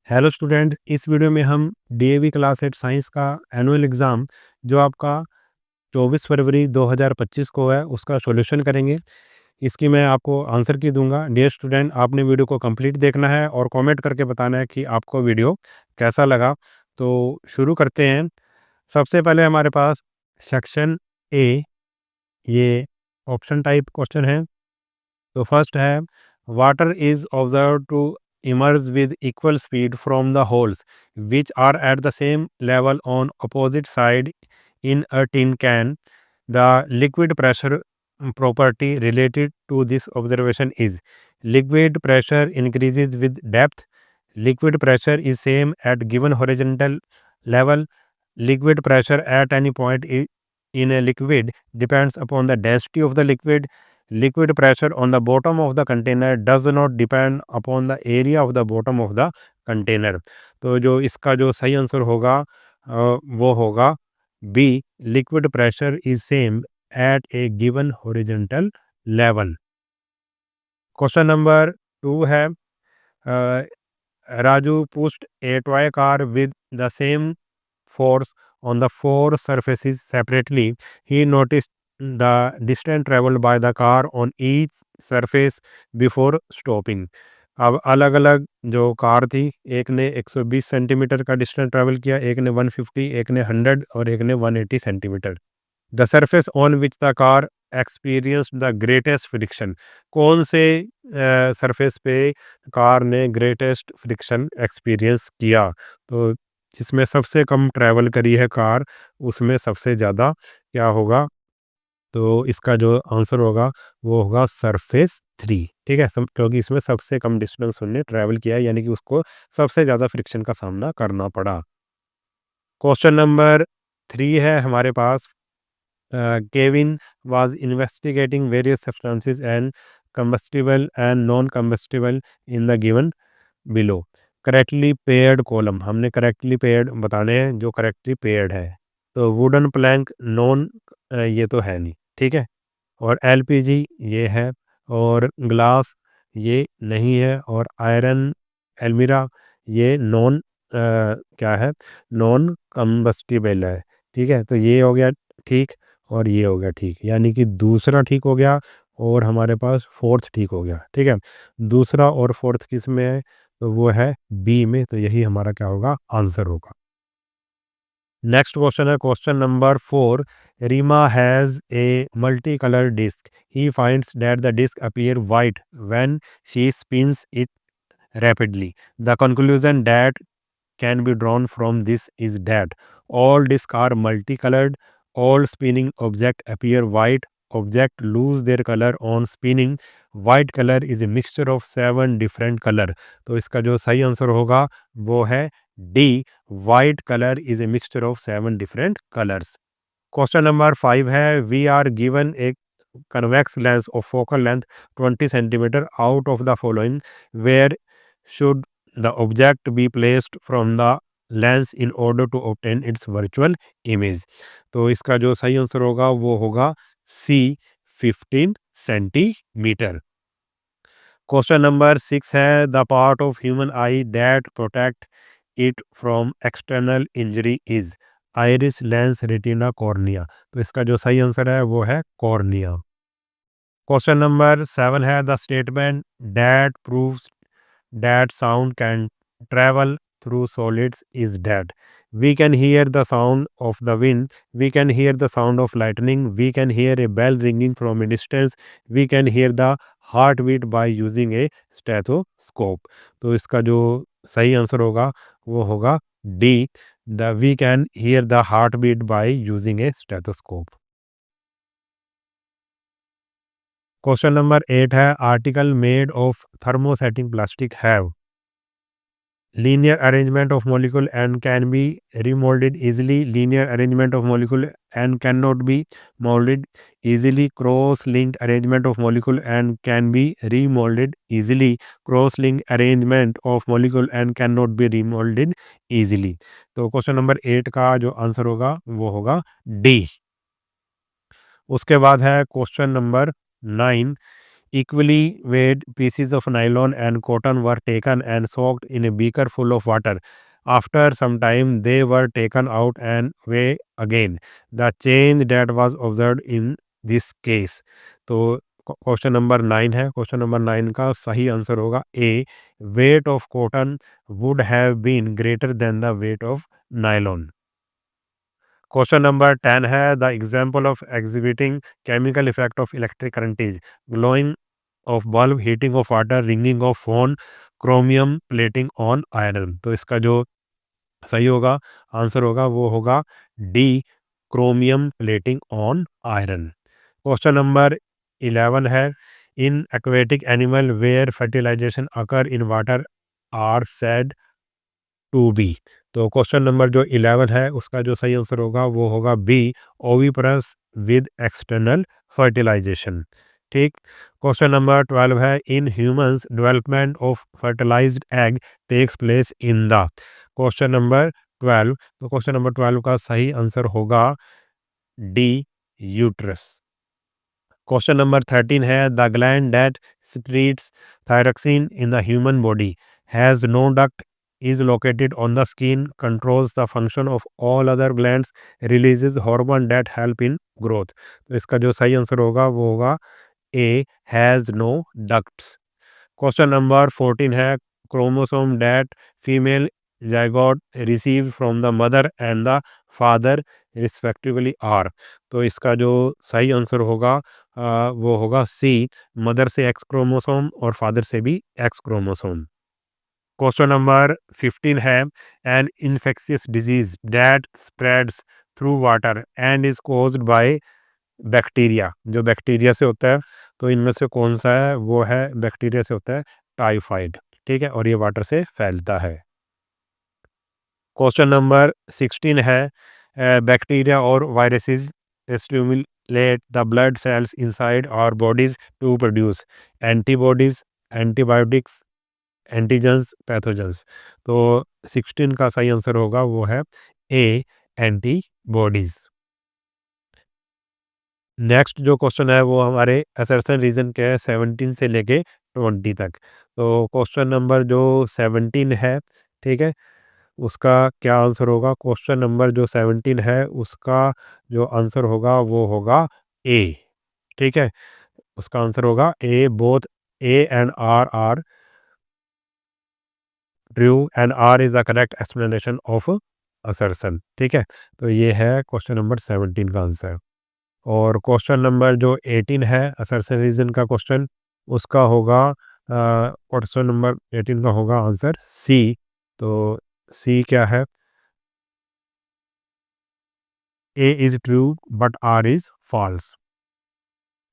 Hello student, इस video में हम डीएवी क्लास 8 साइंस का एनुअल एग्ज़ाम जो आपका 24 फरवरी 2025 को है उसका सॉल्यूशन करेंगे। इसकी मैं आपको आंसर की दूंगा। डियर स्टूडेंट, आपने वीडियो को कंप्लीट देखना है और कमेंट करके बताना है कि आपको वीडियो कैसा लगा। तो शुरू करते हैं। सबसे पहले हमारे पास सेक्शन ए, ये ऑप्शन टाइप क्वेश्चन है। तो फर्स्ट है, water is observe to emerge with equal speed from the holes which are at the same level on opposite side in a tin can. The liquid pressure property related to this observation is liquid pressure increases with depth. Liquid pressure is same at given horizontal level. Liquid pressure at any point in a liquid depends upon the density of the liquid. Liquid pressure on the bottom of the container does not depend upon the area of the bottom of the container. तो जो इसका जो सही answer होगा वो होगा B, liquid pressure is same at a given horizontal level. Question number 2 है, uh, Raju pushed a toy car with the same force on the four surfaces separately. He noticed the distance traveled by the car on each surface before stopping. अब अलग अलग जो car थी, एक ने 120 centimetre का distance travel किया, एक ने 150, एक ने 100 और एक ने 180 centimetre. The surface on which the car experienced the greatest friction. कौन से सरफेस पे कार ने ग्रेटेस्ट फ्रिक्शन एक्सपीरियंस किया? तो जिसमें सबसे कम ट्रैवल करी है कार, उसमें सबसे ज़्यादा क्या होगा? तो इसका जो आंसर होगा वो होगा सरफेस 3। ठीक है, क्योंकि इसमें सबसे कम डिस्टेंस उन्होंने ट्रैवल किया है, यानी कि उसको सबसे ज़्यादा फ्रिक्शन का सामना करना पड़ा। क्वेश्चन नंबर 3 है हमारे पास, Kevin was investigating various substances and combustible and non-combustible in the given below. Correctly paired column, हमने करेक्टली पेयर्ड बताने हैं जो करेक्टली पेयर्ड है। तो वुडन प्लैंक नॉन, ये तो है नहीं, ठीक है। और एलपीजी ये है, और ग्लास ये नहीं है, और आयरन एल्मिरा ये नॉन क्या है, नॉन कंबस्टिबल है। ठीक है, तो ये हो गया ठीक और ये हो गया ठीक, यानी कि दूसरा ठीक हो गया और हमारे पास फोर्थ ठीक हो गया। ठीक है, दूसरा और फोर्थ किस में है? तो वो है बी में, तो यही हमारा क्या होगा, आंसर होगा। नेक्स्ट क्वेश्चन है question number 4। Reema has a multi colour disc. He finds that the disc appear white when she spins it rapidly. The conclusion that can be drawn from this is that all disks are multicolored. All spinning objects appear white. Objects lose their color on spinning. White color is a mixture of 7 different color. तो इसका जो सही answer होगा वो है D, white colour is a mixture of 7 different colours. Question number 5 है, we are given a convex lens of focal length 20 centimeter out of the following, where should the object be placed from the lens in order to obtain its virtual image? तो इसका जो सही answer होगा वो होगा सी, 15 centimetre. Question number 6 है, the part of human I that protect it from external injury is iris, lens, retina, cornea. तो इसका जो सही आंसर है वो है कॉर्निया। क्वेश्चन नंबर 7 है, the statement that proves that sound can travel through solids is that we can hear the sound of the wind, we can hear the sound of lightning, we can hear a bell ringing from a distance, we can hear the heartbeat by using a stethoscope। तो इसका जो सही answer होगा वो होगा D, the we can hear the heartbeat by using a stethoscope. Question number 8 है, article made of thermosetting plastic have linear arrangement of molecule and can be remolded easily. Linear arrangement of molecule and cannot be molded easily. Cross-linked arrangement of molecule and can be remolded easily. Cross-linked arrangement of molecule and cannot be remolded easily। तो question number 8 का जो answer होगा वो होगा D. उसके बाद है question number 9। equally weighed pieces of nylon and cotton were taken and soaked in a beaker full of water. After some time, they were taken out and weighed again. The change that was observed in this case. तो question number 9 है। Question number 9 का सही answer होगा A, weight of cotton wood have been greater than the weight of nylon. Question number 10 है, the example of exhibiting chemical effect of electric current is glowing of bulb, heating of water, ringing of phone, chromium plating on iron. तो इसका जो सही होगा answer होगा वो होगा D, chromium plating on iron. Question number 11 है, in aquatic animal where fertilisation occur in water are said to be. तो क्वेश्चन नंबर जो 11 है उसका जो सही आंसर होगा वो होगा B, oviparous with external fertilisation. ठीक। क्वेश्चन नंबर 12 है, in humans development of fertilised egg takes place in the. Question number 12, तो क्वेश्चन नंबर 12 का सही आंसर होगा डी, यूट्रस। क्वेश्चन नंबर 13 है, the gland that secretes thyroxine in the human body has no duct, is located on the skin, controls the function of all other glands, releases hormone that help in growth। तो इसका जो सही answer होगा वो होगा A, has no ducts. Question number 14 है, chromosome that female zygote receive from the mother and the father respectively are. तो इसका जो सही आंसर होगा वो होगा सी, मदर से एक्स क्रोमोसोम और फादर से भी एक्स क्रोमोसोम। क्वेश्चन नंबर 15 है, an infectious disease that spreads through water and is caused by bacteria. जो बैक्टीरिया से होता है, तो इनमें से कौन सा है, वो है बैक्टीरिया से होता है टाइफाइड। ठीक है, और ये वाटर से फैलता है। क्वेश्चन नंबर 16 है, बैक्टीरिया और viruses stimulate the blood cells inside our bodies to produce antibodies, antibiotics, antigens, pathogens. तो 16 का सही आंसर होगा वो है ए, एंटीबॉडीज। नेक्स्ट जो क्वेश्चन है वो हमारे असर्शन रीजन के है 17 से लेके 20 तक। तो क्वेश्चन नंबर जो 17 है, ठीक है, उसका क्या आंसर होगा। क्वेश्चन नंबर जो 17 है उसका जो आंसर होगा वो होगा ए। ठीक है, उसका आंसर होगा A, both A and R are true and R is the correct explanation of assertion. ठीक है, तो ये है क्वेश्चन नंबर 17 का आंसर। और क्वेश्चन नंबर जो 18 है असर्शन रीजन का क्वेश्चन, उसका होगा क्वेश्चन नंबर 18 का होगा आंसर सी। तो सी क्या है, A is true but R is false.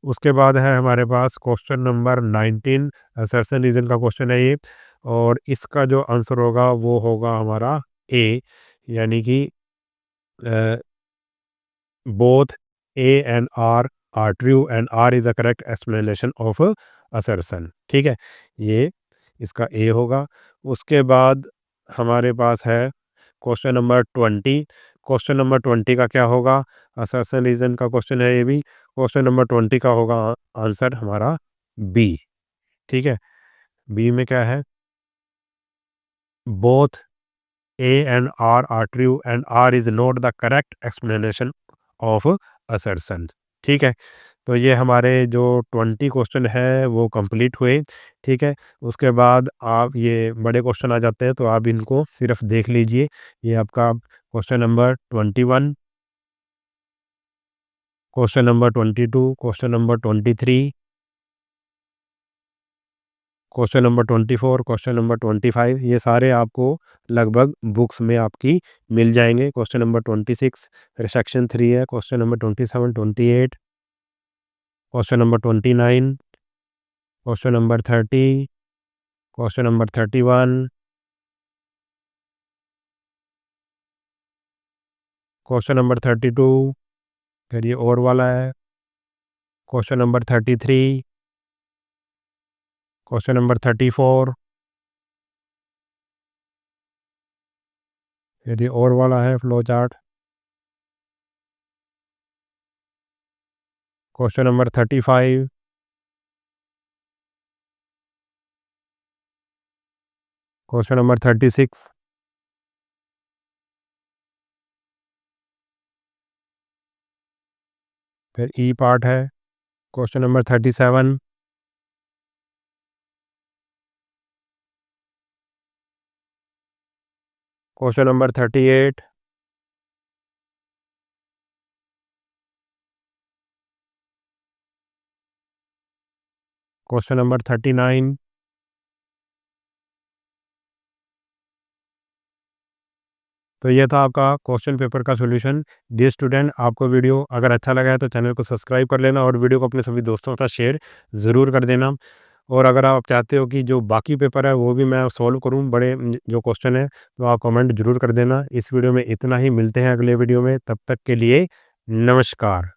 उसके बाद है हमारे पास क्वेश्चन नंबर 19, असर्शन रीजन का क्वेश्चन है ये, और इसका जो आंसर होगा वो होगा हमारा ए, यानी कि both A and R are true and R is the correct explanation of assertion। ठीक है, ये इसका ए होगा। उसके बाद हमारे पास है क्वेश्चन नंबर 20। क्वेश्चन नंबर 20 का क्या होगा, असर्शन रीजन का क्वेश्चन है ये भी। क्वेश्चन नंबर 20 का होगा आंसर हमारा बी। ठीक है, बी में क्या है, both A and R are true and R is not the correct explanation of assertion। ठीक है, तो ये हमारे जो 20 क्वेश्चन है वो कंप्लीट हुए। ठीक है, उसके बाद आप ये बड़े क्वेश्चन आ जाते हैं तो आप इनको सिर्फ देख लीजिए। ये आपका question number 21, question number 22, question number 23, question number 24, question number 25, ये सारे आपको लगभग बुक्स में आपकी मिल जाएंगे। क्वेश्चन नंबर 26 फिर सेक्शन 3 है, question number 27, 28, question number 29, question number 30, question number 31, question number 32, फिर ये और वाला है, क्वेश्चन नंबर 33, क्वेश्चन नंबर 34, फिर ये और वाला है flow chart, question number 35, question number 36, फिर ई पार्ट है, question number 37, question number 38, question number 39। तो ये था आपका क्वेश्चन पेपर का सॉल्यूशन। डियर स्टूडेंट, आपको वीडियो अगर अच्छा लगा है तो चैनल को सब्सक्राइब कर लेना और वीडियो को अपने सभी दोस्तों के साथ शेयर ज़रूर कर देना। और अगर आप चाहते हो कि जो बाकी पेपर है वो भी मैं सॉल्व करूं, बड़े जो क्वेश्चन है, तो आप कमेंट ज़रूर कर देना। इस वीडियो में इतना ही, मिलते हैं अगले वीडियो में, तब तक के लिए नमस्कार।